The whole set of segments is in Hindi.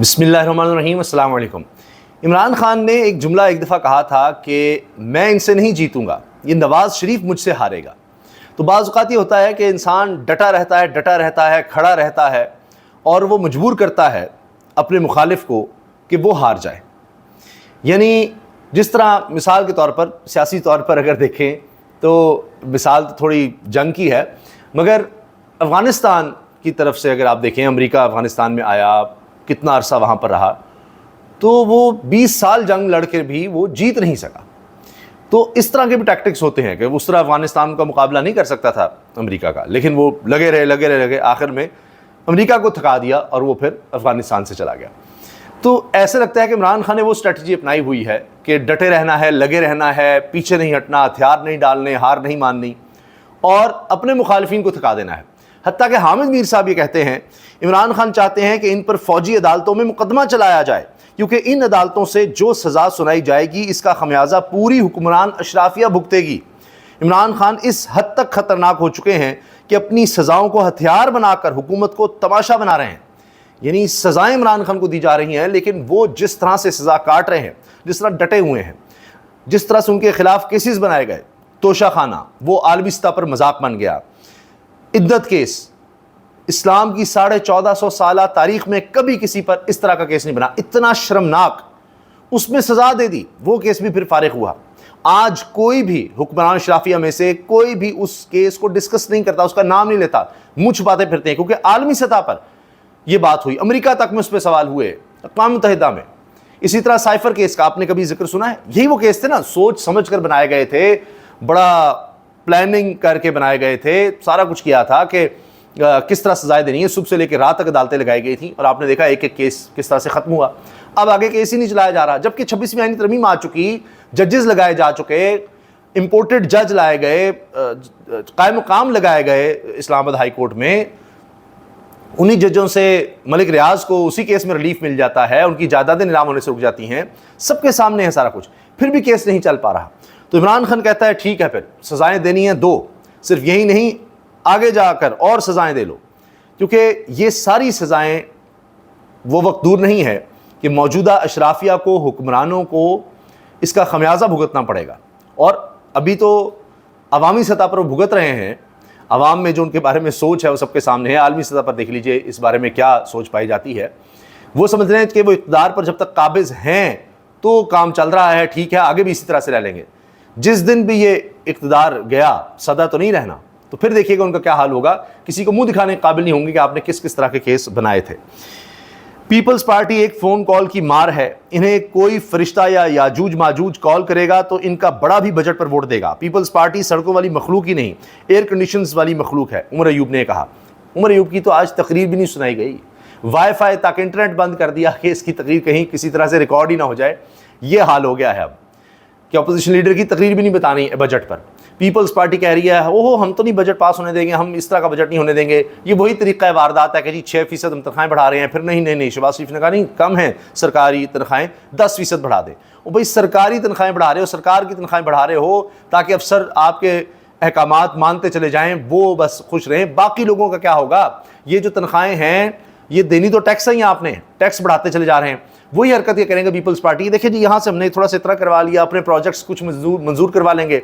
बिस्मिल्लाहिर्रहमानिर्रहीम, अस्सलाम वालेकुम। इमरान खान ने एक जुमला एक दफ़ा कहा था कि मैं इनसे नहीं जीतूंगा, ये नवाज़ शरीफ मुझसे हारेगा। तो बाज़ औक़ात ये होता है कि इंसान डटा रहता है, खड़ा रहता है और वो मजबूर करता है अपने मुखालिफ को कि वो हार जाए। यानी जिस तरह मिसाल के तौर पर, सियासी तौर पर अगर देखें तो मिसाल तो थोड़ी जंग की है, मगर अफ़गानिस्तान की तरफ से अगर आप देखें, अमेरिका अफ़गानिस्तान में आया, कितना अरसा वहाँ पर रहा, तो वो 20 साल जंग लड़ के भी वो जीत नहीं सका। तो इस तरह के भी टैक्टिक्स होते हैं कि उस तरह अफ़गानिस्तान का मुकाबला नहीं कर सकता था अमेरिका का, लेकिन वो लगे रहे, आखिर में अमेरिका को थका दिया और वो फिर अफ़गानिस्तान से चला गया। तो ऐसे लगता है कि इमरान खान ने वो स्ट्रेटजी अपनाई हुई है कि डटे रहना है, लगे रहना है, पीछे नहीं हटना, हथियार नहीं डालने, हार नहीं माननी और अपने मुखालिफिन को थका देना है। हत्ता कि हामिद मीर साहब ये कहते हैं, इमरान खान चाहते हैं कि इन पर फौजी अदालतों में मुकदमा चलाया जाए, क्योंकि इन अदालतों से जो सज़ा सुनाई जाएगी इसका खमियाजा पूरी हुक्मरान अशराफिया भुगतेगी। इमरान खान इस हद तक ख़तरनाक हो चुके हैं कि अपनी सज़ाओं को हथियार बनाकर हुकूमत को तमाशा बना रहे हैं। यानी सज़ाएँ इमरान खान को दी जा रही हैं, लेकिन वो जिस तरह से सज़ा काट रहे हैं, जिस तरह डटे हुए हैं, जिस तरह से उनके खिलाफ केसेस बनाए गए, तोशा खाना वो आलमी सतह पर मजाक बन गया। इद्दत केस, इस्लाम की 1450 साल तारीख में कभी किसी पर इस तरह का केस नहीं बना, इतना शर्मनाक, उसमें सजा दे दी, वो केस भी फिर फारिग हुआ। आज कोई भी हुक्मरान शराफिया में से कोई भी उस केस को डिस्कस नहीं करता, उसका नाम नहीं लेता, मुंह छुपाते फिरते हैं, क्योंकि आलमी सतह पर यह बात हुई, अमेरिका तक में उस पर सवाल हुए, अक़वाम मुत्तहिदा में। इसी तरह साइफर केस का आपने कभी जिक्र सुना है? यही वो केस थे ना, सोच समझ कर बनाए गए थे, बड़ा प्लानिंग करके बनाए गए थे, सारा कुछ किया था कि किस तरह सजाएं देनी है, सुबह से लेकर रात तक अदालतें लगाई गई थी और आपने देखा एक एक केस किस तरह से ख़त्म हुआ। अब आगे केस ही नहीं चलाया जा रहा, जबकि 26वीं आईनी तरमीम आ चुकी, जजेस लगाए जा चुके, इंपोर्टेड जज लाए गए, कायम मकाम लगाए गए इस्लामाबाद हाई कोर्ट में। उन्हीं जजों से मलिक रियाज को उसी केस में रिलीफ मिल जाता है, उनकी जायदादें नीलाम होने से रुक जाती हैं, सबके सामने है सारा कुछ, फिर भी केस नहीं चल पा रहा। तो इमरान खान कहता है ठीक है, फिर सज़ाएं देनी है दो, सिर्फ यही नहीं, आगे जाकर और सज़ाएं दे लो, क्योंकि ये सारी सज़ाएं वो वक्त दूर नहीं है कि मौजूदा अशराफिया को, हुक्मरानों को इसका खमियाजा भुगतना पड़ेगा। और अभी तो अवामी सतह पर वो भुगत रहे हैं, अवाम में जो उनके बारे में सोच है वो सबके सामने है। आलमी सतह पर देख लीजिए इस बारे में क्या सोच पाई जाती है। वो समझ रहे हैं कि वो इक़्तिदार पर जब तक काबिज़ हैं तो काम चल रहा है, ठीक है, आगे भी इसी तरह से रह लेंगे। जिस दिन भी ये इक़्तिदार गया, सदा तो नहीं रहना, तो फिर देखिएगा उनका क्या हाल होगा। किसी को मुंह दिखाने के काबिल नहीं होंगे कि आपने किस किस तरह के केस बनाए थे। पीपल्स पार्टी एक फ़ोन कॉल की मार है, इन्हें कोई फरिश्ता या याजूज माजूज कॉल करेगा तो इनका बड़ा भी बजट पर वोट देगा। पीपल्स पार्टी सड़कों वाली मखलूक ही नहीं, एयर कंडीशंस वाली मखलूक है, उमर अयूब ने कहा। उमर अयूब की तो आज तकरीर भी नहीं सुनाई गई, वाईफाई तक इंटरनेट बंद कर दिया कि इसकी तकरीर कहीं किसी तरह से रिकॉर्ड ही ना हो जाए। ये हाल हो गया है अब कि अपोजिशन लीडर की तकरीर भी नहीं बतानी है बजट पर। पीपल्स पार्टी कह रही है ओहो हम तो नहीं बजट पास होने देंगे, हम इस तरह का बजट नहीं होने देंगे। ये वही तरीका है, वारदात है कि जी 6% हम तनख्वाहें बढ़ा रहे हैं, फिर नहीं शहबाज शरीफ ने कहा नहीं, कम है सरकारी तनख्वाहें, 10% बढ़ा दें। और भाई सरकारी तनख्वाहें बढ़ा रहे हो, सरकार की तनख्वाहें बढ़ा रहे हो ताकि अफसर आपके अहकामात मानते चले जाएँ, वो बस खुश रहें, बाकी लोगों का क्या होगा? ये जो तनख्वाहें हैं ये देनी तो टैक्स ही, आपने टैक्स बढ़ाते चले जा रहे हैं। वही हरकत ये करेंगे पीपल्स पार्टी। देखिए जी, यहाँ से हमने थोड़ा सा इतना करवा लिया, अपने प्रोजेक्ट्स कुछ मंजूर करवा लेंगे,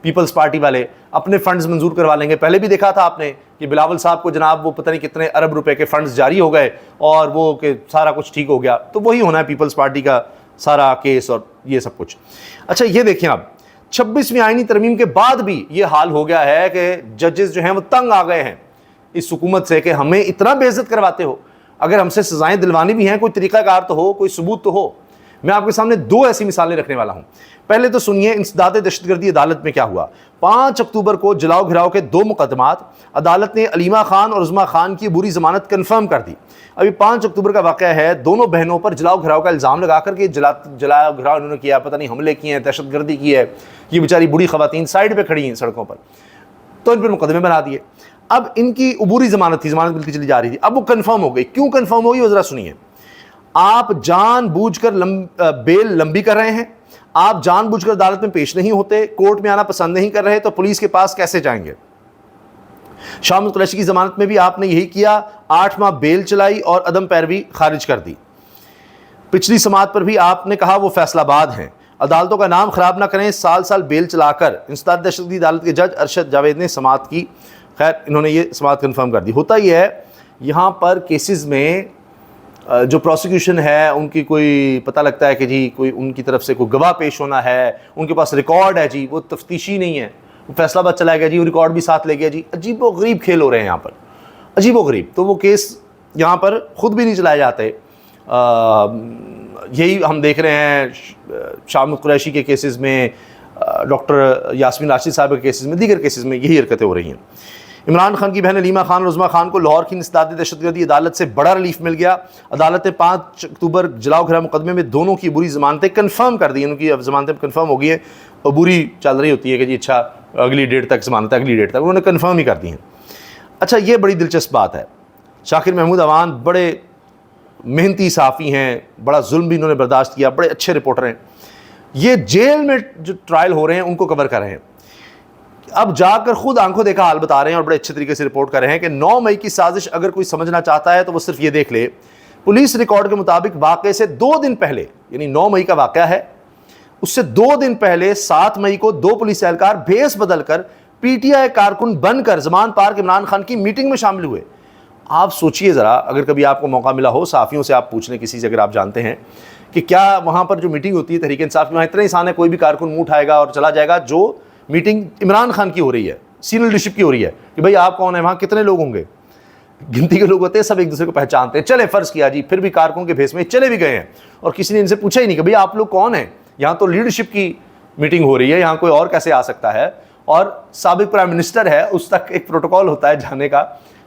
पीपल्स पार्टी वाले अपने फंड्स मंजूर करवा लेंगे। पहले भी देखा था आपने कि बिलावल साहब को जनाब वो पता नहीं कितने अरब रुपए के फंड्स जारी हो गए और वो कि सारा कुछ ठीक हो गया। तो वही होना है पीपल्स पार्टी का सारा केस और ये सब कुछ। अच्छा ये देखें, अब 26वीं आईनी तरमीम के बाद भी ये हाल हो गया है कि जजेस जो हैं वो तंग आ गए हैं इस हुकूमत से कि हमें इतना बेइज्जत करवाते हो, अगर हमसे सजाएं दिलवानी भी हैं कोई तरीकाकार तो हो, कोई सबूत तो हो। मैं आपके सामने दो ऐसी मिसालें रखने वाला हूं। पहले तो सुनिए इंसदाद दहशतगर्दी अदालत में क्या हुआ। 5 अक्टूबर को जलाओ घिराव के 2 मुकदमात, अदालत ने अलीमा खान और उज़मा खान की बुरी जमानत कन्फर्म कर दी। अभी 5 अक्टूबर का वाक़या है, दोनों बहनों पर जलाओ घिराव का इल्ज़ाम लगा करके जलाओ घिराव उन्होंने किया, पता नहीं हमले किए हैं, दहशतगर्दी की है, ये बेचारी बूढ़ी ख़वातीन साइड पर खड़ी हैं सड़कों पर, तो इन पर मुकदमे बना दिए। अब इनकी अबूरी जमानत थी, जमानत मिलती चली जा रही थी, अब वो कन्फर्म हो गई। क्यों कन्फर्म होगी वो जरा सुनिए। आप जानबूझकर बेल लंबी कर रहे हैं, आप जानबूझकर अदालत में पेश नहीं होते, कोर्ट में आना पसंद नहीं कर रहे, तो पुलिस के पास कैसे जाएंगे? शामिल कुरैशी की जमानत में भी आपने यही किया, 8 माह बेल चलाई और अदम पैरवी खारिज कर दी। पिछली समात पर भी आपने कहा वो फैसलाबाद हैं, अदालतों का नाम ख़राब ना करें, साल साल बेल चलाकर। इंसदाद दहशतगर्दी अदालत के जज अरशद जावेद ने समात की। खैर इन्होंने ये समात कन्फर्म कर दी। होता ही है यहाँ पर केसेस में जो प्रोसिक्यूशन है उनकी कोई पता लगता है कि जी कोई उनकी तरफ से कोई गवाह पेश होना है, उनके पास रिकॉर्ड है जी, वो तफ्तीशी नहीं है, वो फैसलाबाद चला गया जी, वो रिकॉर्ड भी साथ ले गया जी। अजीब व गरीब खेल हो रहे हैं यहाँ पर, अजीब व गरीब। तो वो केस यहाँ पर ख़ुद भी नहीं चलाए जाते। यही हम देख रहे हैं शाम कुरैशी के केसेस में, डॉक्टर यास्मीन राशिद साहब के केसेस में, दीगर केसेस में यही हरकतें हो रही हैं। इमरान खान की बहन अलीमा खान और उज़मा खान को लाहौर की इंसदादी दहशतगर्दी अदालत से बड़ा रिलीफ मिल गया। अदालत ने 5 अक्टूबर जलाओ घरा मुकदमे में दोनों की बुरी ज़मानतें कन्फर्म कर दी। उनकी अब ज़मानतें कन्फर्म हो गई हैं और बुरी चल रही होती है कि जी अच्छा अगली डेट तक ज़मानत, अगली डेट तक, उन्होंने कन्फर्म ही कर दी हैं। अच्छा ये बड़ी दिलचस्प बात है। शाकिर महमूद अवान बड़े मेहनती सहाफ़ी हैं, बड़ा जुल्म भी इन्होंने बर्दाश्त किया, बड़े अच्छे रिपोर्टर हैं। ये जेल में जो ट्रायल हो रहे हैं उनको कवर कर रहे हैं। अब जाकर खुद आंखों देखा हाल बता रहे हैं और बड़े अच्छे तरीके से रिपोर्ट कर रहे हैं कि 9 मई की साजिश अगर कोई समझना चाहता है तो वो सिर्फ ये देख ले, पुलिस रिकॉर्ड के मुताबिक वाक़े से 2 दिन पहले, यानी 9 मई का वाक़या है, उससे 2 दिन पहले 7 मई को 2 पुलिस एहलकार भेस बदलकर पीटीआई कारकुन बनकर ज़मान पार्क इमरान खान की मीटिंग में शामिल हुए। आप सोचिए ज़रा, अगर कभी आपको मौका मिला हो, साफ़ियों से आप पूछ लें किसी से, अगर आप जानते हैं कि क्या वहाँ पर जो मीटिंग होती है तहरीक इंसाफ की, वहाँ इतने इंसान है, कोई भी कारकुन मुँह उठाएगा और चला जाएगा। जो मीटिंग इमरान खान की हो रही है, सीनियर लीडरशिप की हो रही है कि भाई आप कौन है, वहाँ कितने लोग होंगे, गिनती के लोग होते हैं, सब एक दूसरे को पहचानते हैं। चले फ़र्ज़ किया जी, फिर भी कारकुन के भेस में चले भी गए हैं और किसी ने इनसे पूछा ही नहीं कि भाई आप लोग कौन हैं, यहाँ तो लीडरशिप की मीटिंग हो रही है, यहाँ कोई और कैसे आ सकता है। और साबिक प्राइम मिनिस्टर है, उस तक एक प्रोटोकॉल होता है जाने का।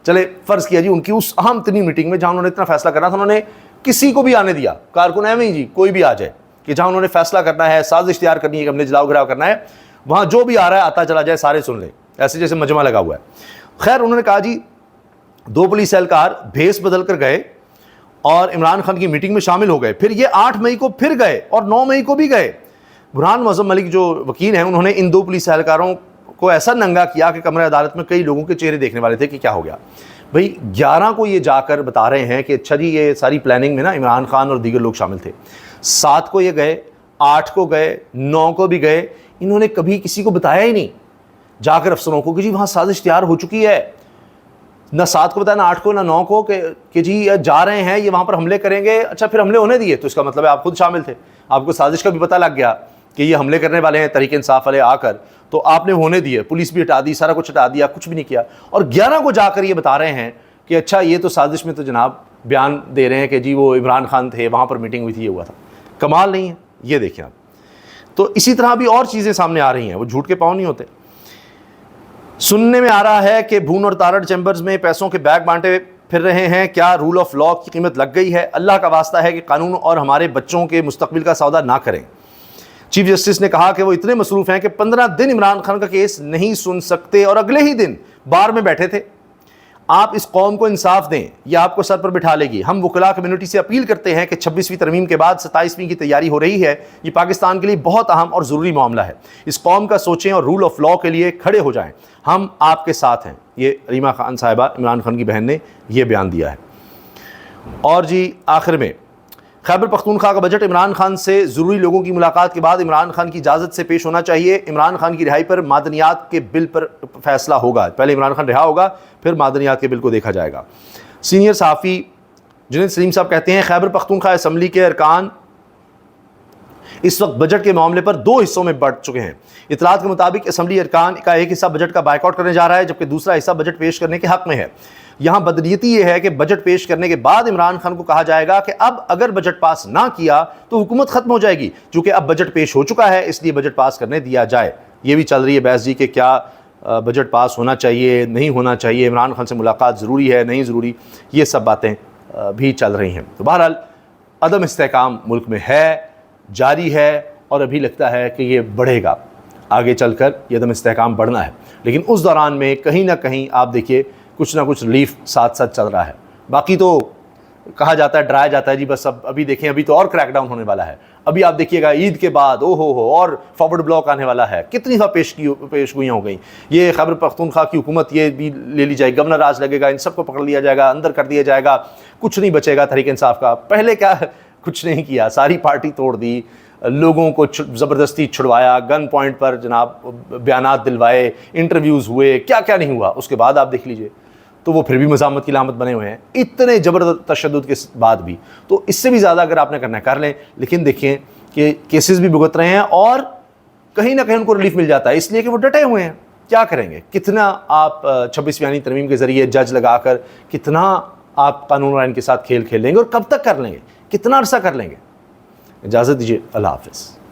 चले फ़र्ज़ किया जी उनकी उस अहम तरीन मीटिंग में जहाँ उन्होंने इतना फैसला करना था, उन्होंने किसी को भी आने दिया, कारकुन है नहीं जी, कोई भी आ जाए, कि जहाँ उन्होंने फैसला करना है, साजिश तैयार करनी है कि हमने जलाओ घराव करना है, वहाँ जो भी आ रहा है आता चला जाए, सारे सुन ले, ऐसे जैसे मजमा लगा हुआ है। खैर उन्होंने कहा जी 2 पुलिस एहलकार भेस बदल कर गए और इमरान खान की मीटिंग में शामिल हो गए। फिर ये 8 मई को फिर गए और 9 मई को भी गए। बुरहान मुअज़्ज़म मलिक जो वकील हैं, उन्होंने इन 2 पुलिस एहलकारों को ऐसा नंगा किया कि कमरे अदालत में कई लोगों के चेहरे देखने वाले थे कि क्या हो गया। भाई 11 को ये जाकर बता रहे हैं कि अच्छा जी ये सारी प्लानिंग में ना इमरान खान और दीगर लोग शामिल थे। 7 को ये गए, 8 को गए, 9 को भी गए। इन्होंने कभी किसी को बताया ही नहीं जाकर अफसरों को कि जी वहाँ साजिश तैयार हो चुकी है। ना 7 को बताया, ना 8 को, ना 9 को कि जी जा रहे हैं, ये वहाँ पर हमले करेंगे। अच्छा फिर हमले होने दिए तो इसका मतलब है आप खुद शामिल थे, आपको साजिश का भी पता लग गया कि ये हमले करने वाले हैं तहरीक इंसाफ वाले आकर, तो आपने होने दिए, पुलिस भी हटा दी, सारा कुछ हटा दिया, कुछ भी नहीं किया। और 11 को जाकर ये बता रहे हैं कि अच्छा ये तो साजिश में तो जनाब बयान दे रहे हैं कि जी वो इमरान खान थे, वहाँ पर मीटिंग हुई थी, ये हुआ था। कमाल नहीं है? ये देखें आप। तो इसी तरह भी और चीज़ें सामने आ रही हैं, वो झूठ के पाँव नहीं होते। सुनने में आ रहा है कि भून और तारड़ चैम्बर्स में पैसों के बैग बांटे फिर रहे हैं। क्या रूल ऑफ लॉ की कीमत लग गई है? अल्लाह का वास्ता है कि कानून और हमारे बच्चों के मुस्तकबिल का सौदा ना करें। चीफ जस्टिस ने कहा कि वो इतने मसरूफ़ हैं कि 15 दिन इमरान खान का केस नहीं सुन सकते और अगले ही दिन बार में बैठे थे। आप इस कौम को इंसाफ दें, यह आपको सर पर बिठा लेगी। हम वकला कम्युनिटी से अपील करते हैं कि 26वीं तरमीम के बाद 27वीं की तैयारी हो रही है। ये पाकिस्तान के लिए बहुत अहम और ज़रूरी मामला है। इस कौम का सोचें और रूल ऑफ लॉ के लिए खड़े हो जाएं। हम आपके साथ हैं। ये अलीमा खान साहिबा, इमरान खान की बहन, ने यह बयान दिया है। और जी आखिर में खैबर पख्तूनख्वा का बजट इमरान खान से ज़रूरी लोगों की मुलाकात के बाद इमरान खान की इजाज़त से पेश होना चाहिए। इमरान खान की रिहाई पर मादनियात के बिल पर फैसला होगा। पहले इमरान खान रिहा होगा, फिर मादनियात के बिल को देखा जाएगा। सीनियर सहाफ़ी जुनैद सलीम साहब कहते हैं खैबर पख्तूनख्वा असम्बली के अरकान इस वक्त बजट के मामले पर 2 हिस्सों में बढ़ चुके हैं। इतलात के मुताबिक असम्बली अरकान का एक हिस्सा बजट का बायकॉट करने जा रहा है, जबकि दूसरा हिस्सा बजट पेश करने के हक़ में है। यहाँ बदनीयती ये है कि बजट पेश करने के बाद इमरान खान को कहा जाएगा कि अब अगर बजट पास ना किया तो हुकूमत ख़त्म हो जाएगी। चूँकि अब बजट पेश हो चुका है, इसलिए बजट पास करने दिया जाए। ये भी चल रही है बहस जी कि क्या बजट पास होना चाहिए, नहीं होना चाहिए, इमरान खान से मुलाकात ज़रूरी है, नहीं ज़रूरी, ये सब बातें भी चल रही हैं। तो बहरहाल अदम इस्तेहकाम मुल्क में है, जारी है, और अभी लगता है कि ये बढ़ेगा। आगे चलकर ये अदम इस्तेहकाम बढ़ना है, लेकिन उस दौरान में कहीं ना कहीं आप देखिए कुछ ना कुछ रिलीफ साथ साथ चल रहा है। बाकी तो कहा जाता है, डराया जाता है जी बस अब अभी देखें, अभी तो और क्रैकडाउन होने वाला है। अभी आप देखिएगा ईद के बाद ओहो हो और फॉरवर्ड ब्लॉक आने वाला है। कितनी दफ़ा पेशगोइयाँ हो गई। ये खैबर पख्तूनख्वा की हुकूमत ये भी ले ली जाएगी, गवर्नर राज लगेगा, इन सबको पकड़ लिया जाएगा, अंदर कर दिया जाएगा, कुछ नहीं बचेगा तहरीक इंसाफ का। पहले क्या कुछ नहीं किया, सारी पार्टी तोड़ दी, लोगों को ज़बरदस्ती छुड़वाया, गन पॉइंट पर जनाब बयानात दिलवाए, इंटरव्यूज़ हुए, क्या क्या नहीं हुआ। उसके बाद आप देख लीजिए तो वो फिर भी मज़ामत की लामत बने हुए हैं, इतने ज़बरदस्त तशद्दुद के बाद भी। तो इससे भी ज़्यादा अगर आपने करना है कर लें, लेकिन देखें कि केसेस भी भुगत रहे हैं और कहीं ना कहीं उनको रिलीफ मिल जाता है, इसलिए कि वो डटे हुए हैं। क्या करेंगे, कितना आप 26वीं आईनी तरमीम के ज़रिए जज लगाकर कितना आप कानून और आइन के साथ खेल खेल लेंगे और कब तक कर लेंगे, कितना अरसा कर लेंगे। इजाज़त दीजिए, अल्लाह हाफ़िज़।